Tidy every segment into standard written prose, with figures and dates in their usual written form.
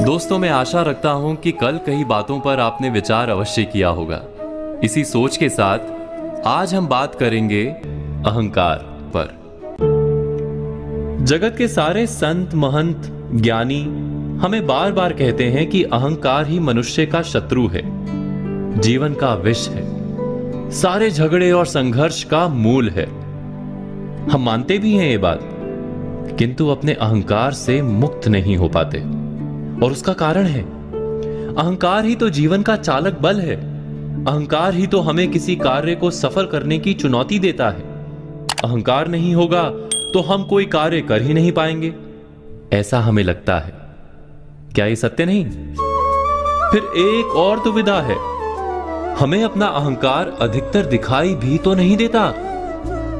दोस्तों, मैं आशा रखता हूं कि कल कई बातों पर आपने विचार अवश्य किया होगा। इसी सोच के साथ आज हम बात करेंगे अहंकार पर। जगत के सारे संत, महंत, ज्ञानी हमें बार बार कहते हैं कि अहंकार ही मनुष्य का शत्रु है, जीवन का विष है, सारे झगड़े और संघर्ष का मूल है। हम मानते भी हैं ये बात, किंतु अपने अहंकार से मुक्त नहीं हो पाते। और उसका कारण है अहंकार ही तो जीवन का चालक बल है। अहंकार ही तो हमें किसी कार्य को सफल करने की चुनौती देता है। अहंकार नहीं होगा तो हम कोई कार्य कर ही नहीं पाएंगे, ऐसा हमें लगता है। क्या ये सत्य नहीं? फिर एक और दुविधा है, हमें अपना अहंकार अधिकतर दिखाई भी तो नहीं देता।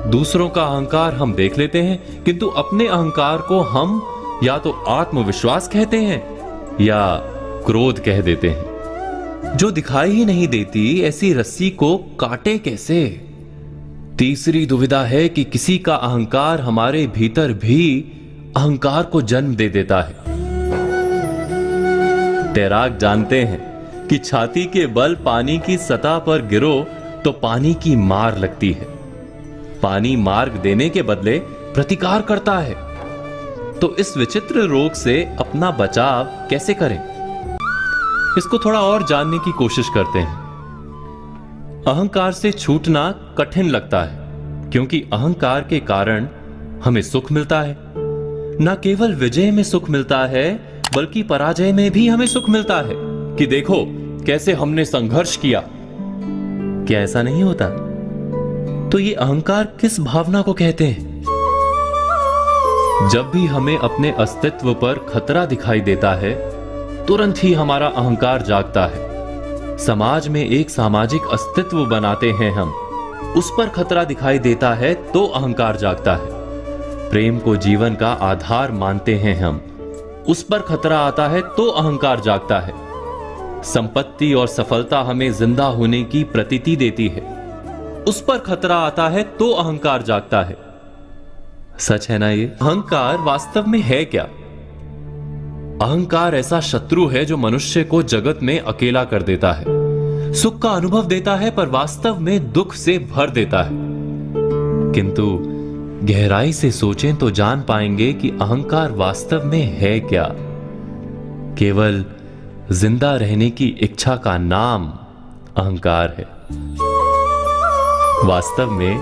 दूसरों का अहंकार हम देख लेते हैं, किंतु अपने अहंकार को हम या तो आत्मविश्वास कहते हैं या क्रोध कह देते हैं। जो दिखाई ही नहीं देती, ऐसी रस्सी को काटे कैसे? तीसरी दुविधा है कि किसी का अहंकार हमारे भीतर भी अहंकार को जन्म दे देता है। तैराक जानते हैं कि छाती के बल पानी की सतह पर गिरो तो पानी की मार लगती है। पानी मार्ग देने के बदले प्रतिकार करता है। तो इस विचित्र रोग से अपना बचाव कैसे करें, इसको थोड़ा और जानने की कोशिश करते हैं। अहंकार से छूटना कठिन लगता है, क्योंकि अहंकार के कारण हमें सुख मिलता है। न केवल विजय में सुख मिलता है, बल्कि पराजय में भी हमें सुख मिलता है कि देखो कैसे हमने संघर्ष किया। क्या ऐसा नहीं होता? तो ये अहंकार किस भावना को कहते हैं? जब भी हमें अपने अस्तित्व पर खतरा दिखाई देता है, तुरंत ही हमारा अहंकार जागता है। समाज में एक सामाजिक अस्तित्व बनाते हैं हम, उस पर खतरा दिखाई देता है तो अहंकार जागता है। प्रेम को जीवन का आधार मानते हैं हम, उस पर खतरा आता है तो अहंकार जागता है। संपत्ति और सफलता हमें जिंदा होने की प्रतीति देती है, उस पर खतरा आता है तो अहंकार जागता है। सच है ना ये? अहंकार वास्तव में है क्या? अहंकार ऐसा शत्रु है जो मनुष्य को जगत में अकेला कर देता है। सुख का अनुभव देता है पर वास्तव में दुख से भर देता है। किंतु गहराई से सोचें तो जान पाएंगे कि अहंकार वास्तव में है क्या? केवल जिंदा रहने की इच्छा का नाम अहंकार है। वास्तव में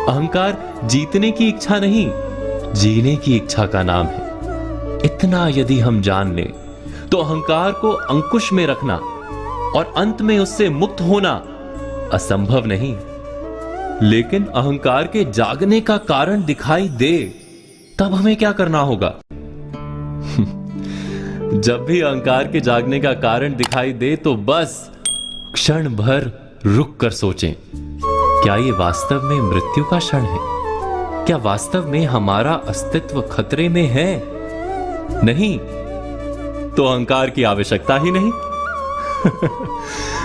अहंकार जीतने की इच्छा नहीं, जीने की इच्छा का नाम है। इतना यदि हम जान लें तो अहंकार को अंकुश में रखना और अंत में उससे मुक्त होना असंभव नहीं। लेकिन अहंकार के जागने का कारण दिखाई दे, तब हमें क्या करना होगा? जब भी अहंकार के जागने का कारण दिखाई दे तो बस क्षण भर रुक कर सोचें, क्या ये वास्तव में मृत्यु का क्षण है? क्या वास्तव में हमारा अस्तित्व खतरे में है? नहीं तो अहंकार की आवश्यकता ही नहीं।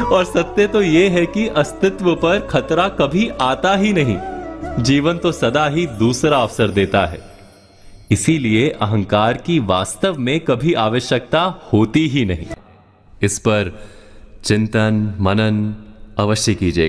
और सत्य तो यह है कि अस्तित्व पर खतरा कभी आता ही नहीं। जीवन तो सदा ही दूसरा अवसर देता है। इसीलिए अहंकार की वास्तव में कभी आवश्यकता होती ही नहीं। इस पर चिंतन मनन अवश्य कीजिए।